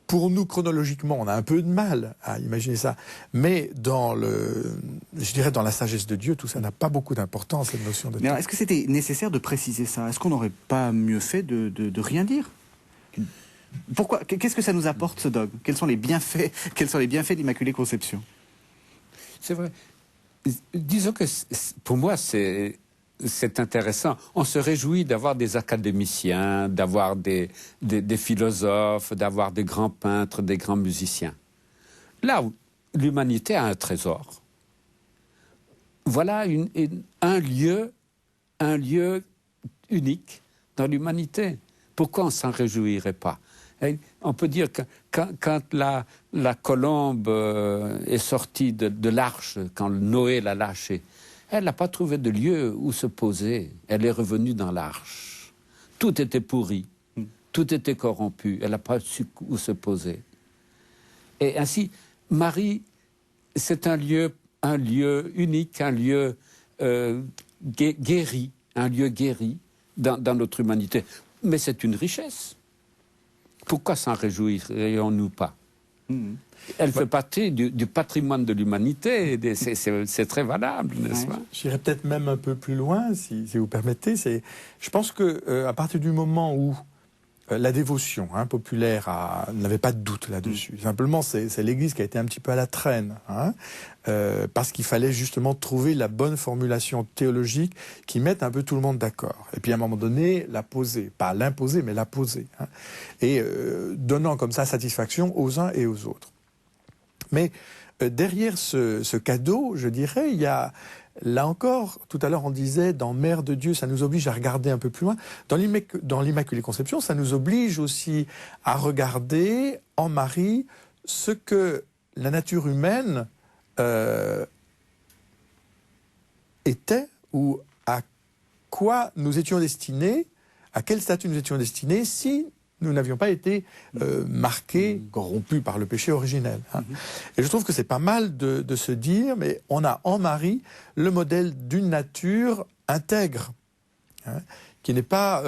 Speaker 3: pour nous, chronologiquement, on a un peu de mal à imaginer ça. Mais je dirais dans la sagesse de Dieu, tout ça n'a pas beaucoup d'importance, cette notion de temps.
Speaker 1: Mais est-ce que c'était nécessaire de préciser ça? Est-ce qu'on n'aurait pas mieux fait de rien dire? Pourquoi? Qu'est-ce que ça nous apporte, ce dogme? Quels sont les bienfaits de l'Immaculée Conception?
Speaker 2: C'est vrai. Disons que pour moi, c'est intéressant. On se réjouit d'avoir des académiciens, d'avoir des philosophes, d'avoir des grands peintres, des grands musiciens. Là où l'humanité a un trésor. Voilà un lieu unique dans l'humanité. Pourquoi on ne s'en réjouirait pas? Et on peut dire que quand la colombe est sortie de l'arche, quand Noé l'a lâchée, elle n'a pas trouvé de lieu où se poser. Elle est revenue dans l'arche. Tout était pourri, tout était corrompu. Elle n'a pas su où se poser. Et ainsi, Marie, c'est un lieu unique, un lieu guéri, dans notre humanité. Mais c'est une richesse. Pourquoi s'en réjouirions-nous pas? Elle fait partie du patrimoine de l'humanité. C'est très valable, n'est-ce pas?
Speaker 3: J'irais peut-être même un peu plus loin, si vous permettez. Je pense qu'à partir du moment où la dévotion populaire n'avait pas de doute là-dessus. Simplement, c'est l'Église qui a été un petit peu à la traîne, parce qu'il fallait justement trouver la bonne formulation théologique qui mette un peu tout le monde d'accord. Et puis à un moment donné, la poser, pas l'imposer, mais la poser, et donnant comme ça satisfaction aux uns et aux autres. Mais derrière ce cadeau, je dirais, il y a... Là encore, tout à l'heure on disait, dans Mère de Dieu, ça nous oblige à regarder un peu plus loin. Dans l'Immaculée Conception, ça nous oblige aussi à regarder en Marie ce que la nature humaine était, ou à quoi nous étions destinés, à quel statut nous étions destinés si nous n'avions pas été marqués, corrompus par le péché originel. Et je trouve que c'est pas mal de se dire, mais on a en Marie le modèle d'une nature intègre, qui n'a pas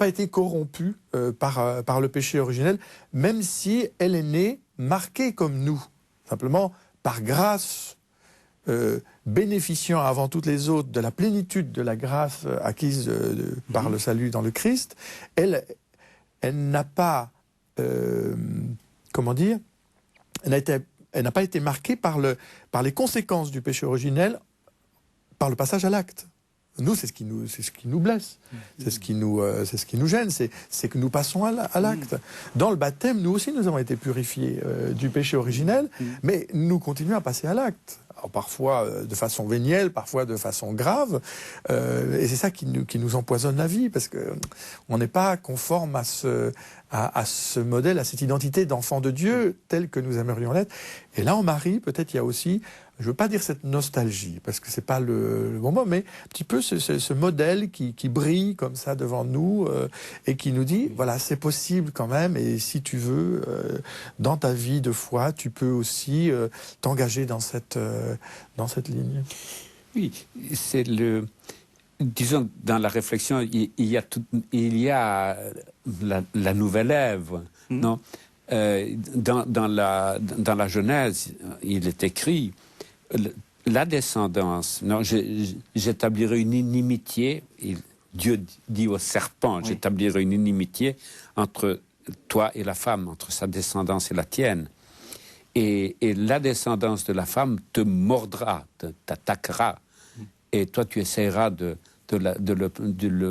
Speaker 3: été corrompue par le péché originel, même si elle est née marquée comme nous, simplement par grâce, bénéficiant avant toutes les autres de la plénitude de la grâce acquise par le salut dans le Christ. Elle n'a pas, comment dire, elle n'a pas été marquée par les conséquences du péché originel, par le passage à l'acte. Nous, c'est ce qui nous blesse, c'est ce qui nous gêne, c'est que nous passons à l'acte. Dans le baptême, nous aussi, nous avons été purifiés du péché originel, mais nous continuons à passer à l'acte. Alors, parfois de façon vénielle, parfois de façon grave, et c'est ça qui nous empoisonne la vie, parce que on n'est pas conforme à ce modèle, à cette identité d'enfant de Dieu telle que nous aimerions l'être. Et là, en Marie, peut-être il y a aussi, je ne veux pas dire cette nostalgie, parce que c'est pas le bon mot, mais un petit peu ce modèle qui brille comme ça devant nous, et qui nous dit, voilà, c'est possible quand même, et si tu veux, dans ta vie de foi, tu peux aussi t'engager dans cette ligne.
Speaker 2: Oui, c'est disons, dans la réflexion, il y a la nouvelle Ève, non? Dans la Genèse, il est écrit la descendance. Non, j'établirai une inimitié. Dieu dit au serpent, j'établirai une inimitié entre toi et la femme, entre sa descendance et la tienne. Et la descendance de la femme te mordra, t'attaquera. Et toi, tu essaieras de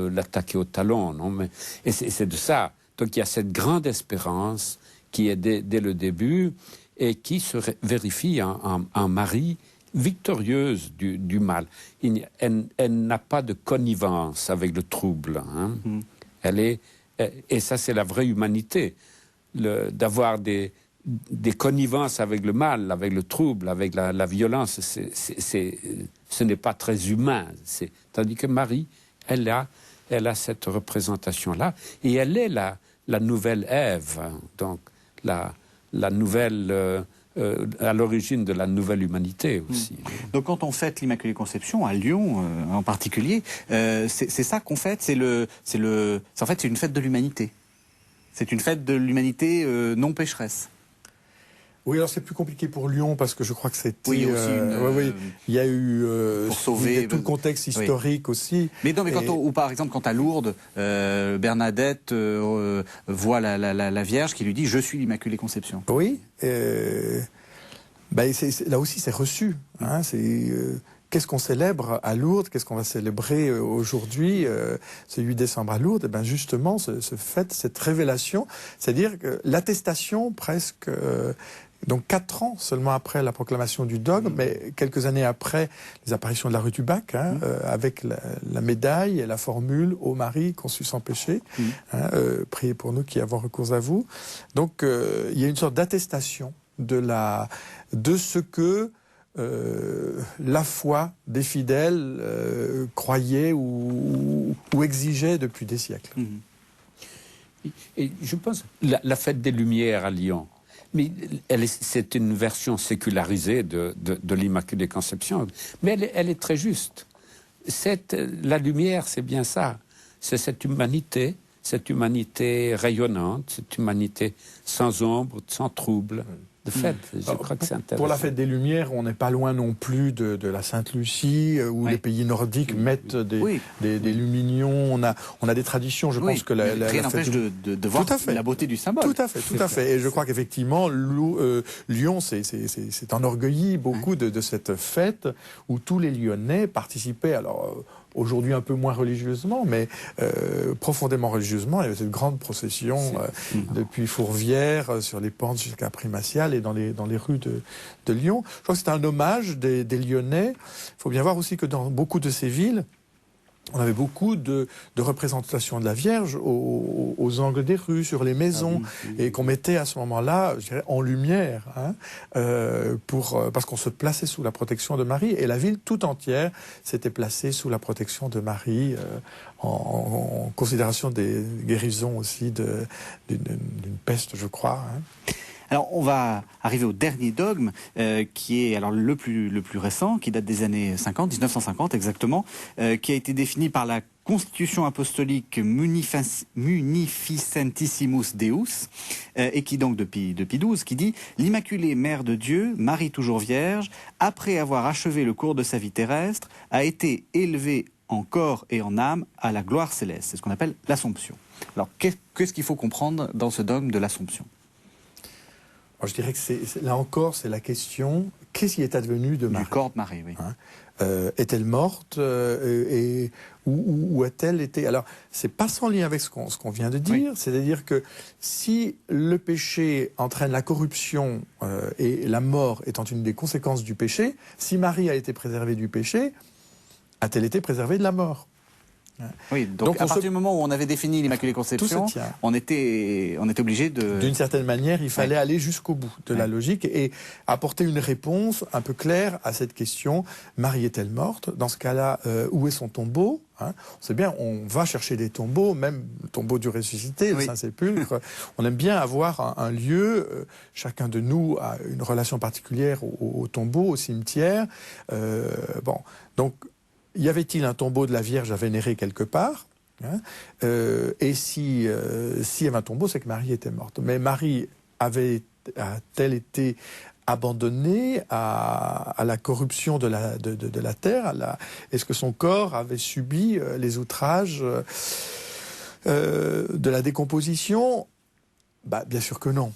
Speaker 2: l'attaquer au talon. Non? Et c'est de ça. Donc, il y a cette grande espérance qui est dès le début et qui se vérifie en Marie victorieuse du mal. Elle n'a pas de connivence avec le trouble. Elle est, et ça, c'est la vraie humanité. D'avoir des des connivences avec le mal, avec le trouble, avec la violence. Ce n'est pas très humain. Tandis que Marie, elle a cette représentation-là, et elle est la nouvelle Ève, donc la nouvelle... à l'origine de la nouvelle humanité aussi.
Speaker 1: Donc quand on fête l'Immaculée Conception, à Lyon en particulier, c'est ça qu'on fête, en fait c'est une fête de l'humanité. C'est une fête de l'humanité non pécheresse.
Speaker 3: Oui, alors c'est plus compliqué pour Lyon parce que je crois que c'était...
Speaker 1: Oui, aussi
Speaker 3: il y a eu
Speaker 1: pour sauver
Speaker 3: tout le contexte historique aussi.
Speaker 1: Mais non, mais ou par exemple quand à Lourdes, Bernadette voit la Vierge qui lui dit « Je suis l'Immaculée Conception ».
Speaker 3: Oui, là aussi c'est reçu. Hein, qu'est-ce qu'on célèbre à Lourdes? Qu'est-ce qu'on va célébrer aujourd'hui, ce 8 décembre à Lourdes? Justement, ce fait, cette révélation, c'est-à-dire que l'attestation presque... Donc 4 ans seulement après la proclamation du dogme, mais quelques années après les apparitions de la rue du Bac, avec la médaille et la formule « Ô Marie, conçue sans péché priez pour nous qui avons recours à vous ». Donc il y a une sorte d'attestation de ce que la foi des fidèles croyait ou exigeait depuis des siècles.
Speaker 2: Et je pense la fête des Lumières à Lyon, mais c'est une version sécularisée de l'Immaculée Conception. Mais elle est très juste. La lumière, c'est bien ça. C'est cette humanité rayonnante, cette humanité sans ombre, sans trouble. De fait, je crois que c'est intéressant.
Speaker 3: Pour la fête des Lumières, on n'est pas loin non plus de la Sainte-Lucie, où les pays nordiques mettent des luminions. On a des traditions, je pense que
Speaker 1: rien n'empêche de voir la beauté du symbole.
Speaker 3: Tout à fait. Et je crois qu'effectivement, Lyon s'est enorgueilli beaucoup de cette fête où tous les Lyonnais participaient. Alors, aujourd'hui un peu moins religieusement, mais profondément religieusement. Il y avait cette grande procession depuis Fourvière, sur les pentes jusqu'à Primatial et dans les rues de Lyon. Je crois que c'est un hommage des Lyonnais. Il faut bien voir aussi que dans beaucoup de ces villes, on avait beaucoup de représentations de la Vierge aux angles des rues, sur les maisons, et qu'on mettait à ce moment-là, je dirais, en lumière, parce qu'on se plaçait sous la protection de Marie, et la ville tout entière s'était placée sous la protection de Marie, en considération des guérisons aussi d'une peste, je crois.
Speaker 1: Alors, on va arriver au dernier dogme, qui est alors le plus récent, qui date des années 50, 1950 exactement, qui a été défini par la Constitution apostolique Munificentissimus Deus, et qui donc depuis 12, qui dit « L'Immaculée Mère de Dieu, Marie toujours Vierge, après avoir achevé le cours de sa vie terrestre, a été élevée en corps et en âme à la gloire céleste ». C'est ce qu'on appelle l'Assomption. Alors, qu'est-ce qu'il faut comprendre dans ce dogme de l'Assomption ?
Speaker 3: Je dirais que là encore, c'est la question, qu'est-ce qui est advenu de Marie?
Speaker 1: Du corps de Marie, oui.
Speaker 3: Est-elle morte ou a-t-elle été... Alors, c'est pas sans lien avec ce qu'on vient de dire, c'est-à-dire que si le péché entraîne la corruption et la mort étant une des conséquences du péché, si Marie a été préservée du péché, a-t-elle été préservée de la mort?
Speaker 1: Oui, donc à partir du moment où on avait défini l'Immaculée Conception, on était obligé de...
Speaker 3: D'une certaine manière, il fallait aller jusqu'au bout de la logique et apporter une réponse un peu claire à cette question. Marie est-elle morte? Dans ce cas-là, où est son tombeau? On sait bien, on va chercher des tombeaux, même le tombeau du ressuscité, le Saint-Sépulcre. On aime bien avoir un lieu, chacun de nous a une relation particulière au tombeau, au cimetière. Donc, y avait-il un tombeau de la Vierge à vénérer quelque part? Et si y avait un tombeau, c'est que Marie était morte. Mais Marie a-t-elle été abandonnée à la corruption de la terre? Est-ce que son corps avait subi les outrages de la décomposition? Bien sûr que non.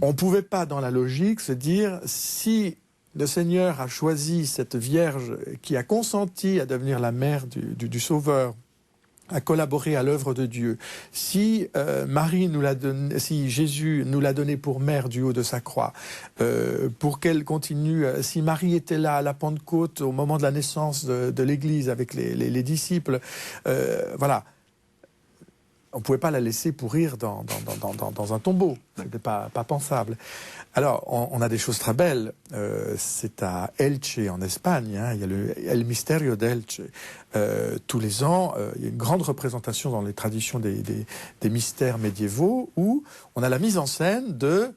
Speaker 3: On ne pouvait pas, dans la logique, se dire si le Seigneur a choisi cette Vierge qui a consenti à devenir la mère du Sauveur, à collaborer à l'œuvre de Dieu. Si si Jésus nous l'a donné pour mère du haut de sa croix, pour qu'elle continue, si Marie était là à la Pentecôte au moment de la naissance de l'Église avec les disciples, voilà. on ne pouvait pas la laisser pourrir dans un tombeau. Ce n'était pas pensable. Alors, on a des choses très belles. C'est à Elche, en Espagne. Hein, il y a le El Misterio d'Elche. Tous les ans, il y a une grande représentation dans les traditions des mystères médiévaux où on a la mise en scène de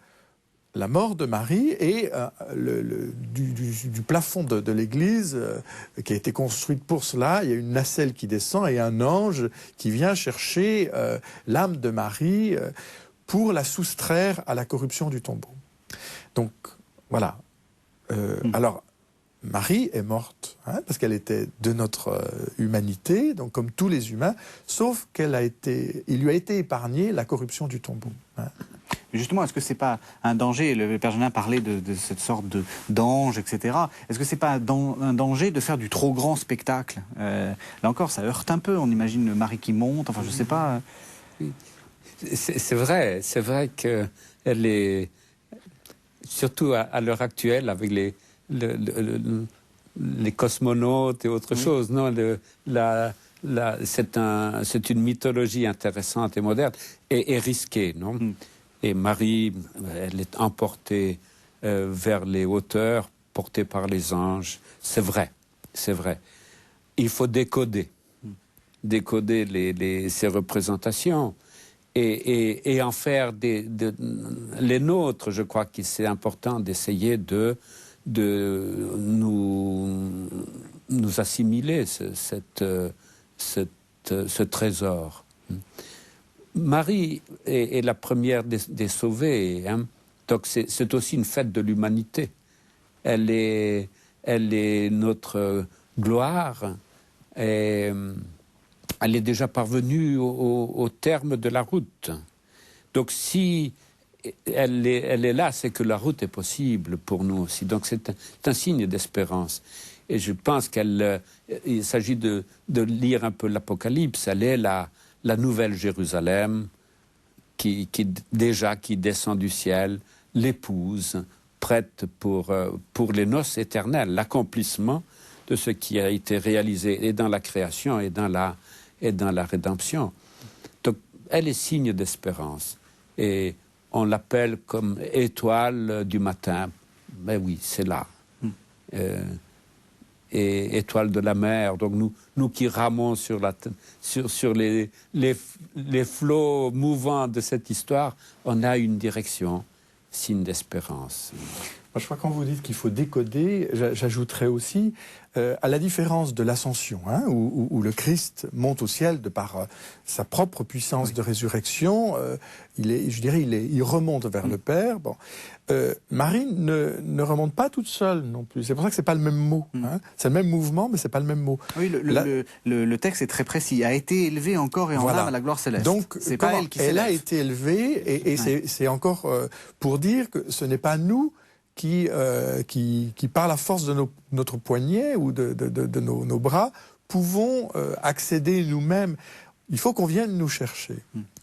Speaker 3: la mort de Marie et du plafond de l'église qui a été construite pour cela. Il y a une nacelle qui descend et un ange qui vient chercher l'âme de Marie pour la soustraire à la corruption du tombeau. Donc, voilà. Alors, Marie est morte, hein, parce qu'elle était de notre humanité, donc comme tous les humains, sauf il lui a été épargné la corruption du tombeau. Hein.
Speaker 1: Justement, est-ce que c'est pas un danger? Le Père Genin parlait de cette sorte d'ange, etc. Est-ce que c'est pas un danger de faire du trop grand spectacle? Là encore, ça heurte un peu. On imagine Marie qui monte. Enfin, je sais pas.
Speaker 2: C'est vrai qu'elle est, surtout à l'heure actuelle, avec les cosmonautes et autre chose. Non, c'est une mythologie intéressante et moderne et risquée, non? Et Marie, elle est emportée vers les hauteurs, portée par les anges. C'est vrai. Il faut décoder ces représentations et en faire les nôtres. Je crois que c'est important d'essayer de nous assimiler ce trésor. Marie est la première des sauvées, hein. Donc c'est aussi une fête de l'humanité. Elle est notre gloire. Et elle est déjà parvenue au terme de la route. Donc si elle est là, c'est que la route est possible pour nous aussi. Donc c'est un signe d'espérance. Et je pense qu'il s'agit de lire un peu l'Apocalypse. Elle est la nouvelle Jérusalem qui descend du ciel, l'épouse, prête pour les noces éternelles, l'accomplissement de ce qui a été réalisé et dans la création et dans la rédemption. Donc, elle est signe d'espérance. Et on l'appelle comme étoile du matin. Mais oui, c'est là. Et étoile de la mer. Donc nous qui ramons sur les flots mouvants de cette histoire, on a une direction, signe d'espérance.
Speaker 3: Moi, je crois que quand vous dites qu'il faut décoder, j'ajouterais aussi, à la différence de l'ascension, hein, où le Christ monte au ciel de par sa propre puissance de résurrection, il remonte vers le Père. Bon. Marie ne remonte pas toute seule non plus. C'est pour ça que c'est pas le même mot. Hein. C'est le même mouvement, mais c'est pas le même mot.
Speaker 1: Oui, le texte est très précis. A été élevée en corps et en âme à la gloire céleste.
Speaker 3: Donc,
Speaker 1: c'est pas elle qui s'élève.
Speaker 3: Elle a été élevée, et c'est encore pour dire que ce n'est pas nous qui par la force de notre poignet ou de nos bras, pouvons accéder nous-mêmes. Il faut qu'on vienne nous chercher.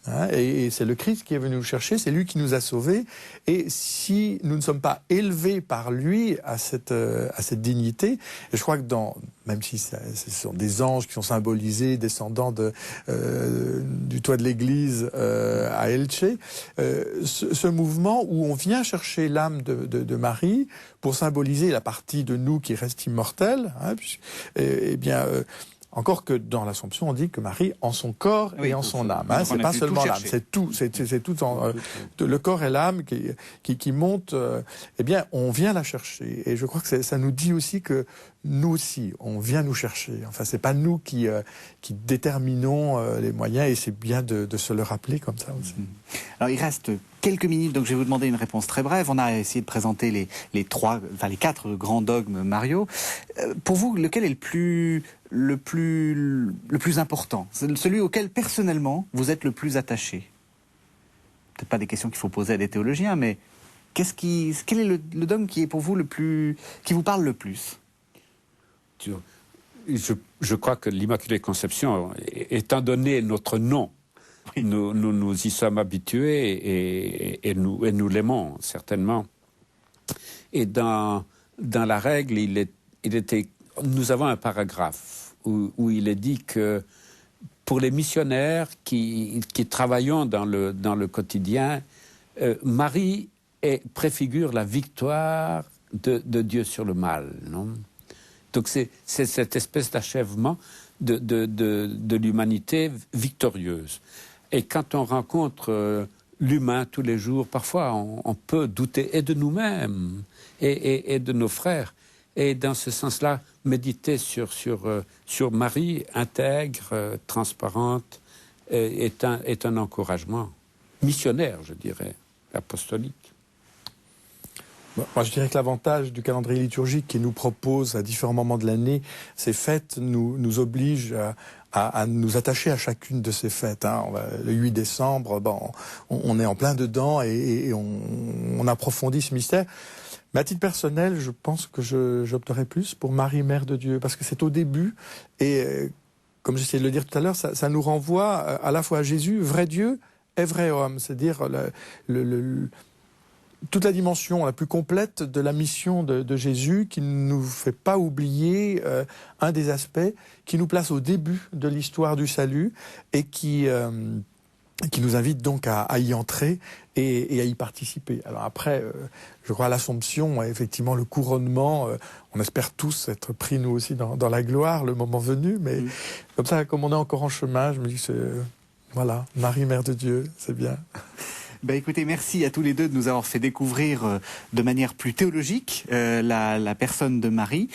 Speaker 3: Hein, et c'est le Christ qui est venu nous chercher, c'est lui qui nous a sauvés. Et si nous ne sommes pas élevés par lui à cette dignité, et je crois que même si ce sont des anges qui sont symbolisés, descendants du toit de l'église à Elche, ce mouvement où on vient chercher l'âme de Marie pour symboliser la partie de nous qui reste immortelle, hein, encore que dans l'Assomption, on dit que Marie en son corps et en son âme. Hein, c'est pas seulement l'âme, c'est tout. C'est tout le corps et l'âme qui montent. On vient la chercher. Et je crois que ça nous dit aussi que nous aussi, on vient nous chercher. Enfin, c'est pas nous qui déterminons les moyens, et c'est bien de se le rappeler comme ça aussi.
Speaker 1: Alors, il reste quelques minutes, donc je vais vous demander une réponse très brève. On a essayé de présenter les 4 grands dogmes Mario. Pour vous, lequel est le plus important, celui auquel personnellement vous êtes le plus attaché? Peut-être pas des questions qu'il faut poser à des théologiens, mais quel est le dogme qui est pour vous qui vous parle le plus?
Speaker 2: Je crois que l'Immaculée Conception, étant donné notre nom, oui, nous y sommes habitués et nous l'aimons certainement. Et dans la règle, nous avons un paragraphe où il est dit que pour les missionnaires qui travaillent dans le quotidien, Marie préfigure la victoire de Dieu sur le mal, non? Donc c'est cette espèce d'achèvement de l'humanité victorieuse. Et quand on rencontre l'humain tous les jours, parfois on peut douter et de nous-mêmes et de nos frères. Et dans ce sens-là, méditer sur Marie intègre, transparente, est un encouragement missionnaire, je dirais, apostolique.
Speaker 3: Bon, moi, je dirais que l'avantage du calendrier liturgique qui nous propose à différents moments de l'année ces fêtes nous oblige à nous attacher à chacune de ces fêtes. Hein. Le 8 décembre, on est en plein dedans et on approfondit ce mystère. Mais à titre personnel, je pense que j'opterais plus pour Marie, Mère de Dieu, parce que c'est au début, et comme j'essayais de le dire tout à l'heure, ça nous renvoie à la fois à Jésus, vrai Dieu et vrai homme, c'est-à-dire toute la dimension la plus complète de la mission de Jésus, qui ne nous fait pas oublier un des aspects qui nous place au début de l'histoire du salut et qui nous invite donc à y entrer et à y participer. Alors après, je crois à l'Assomption, effectivement le couronnement, on espère tous être pris nous aussi dans la gloire le moment venu, mais comme ça, comme on est encore en chemin, je me dis que voilà, Marie, Mère de Dieu, c'est bien.
Speaker 1: Écoutez, merci à tous les deux de nous avoir fait découvrir de manière plus théologique la personne de Marie.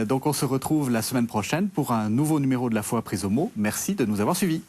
Speaker 1: Donc on se retrouve la semaine prochaine pour un nouveau numéro de La Foi prise au mot. Merci de nous avoir suivis.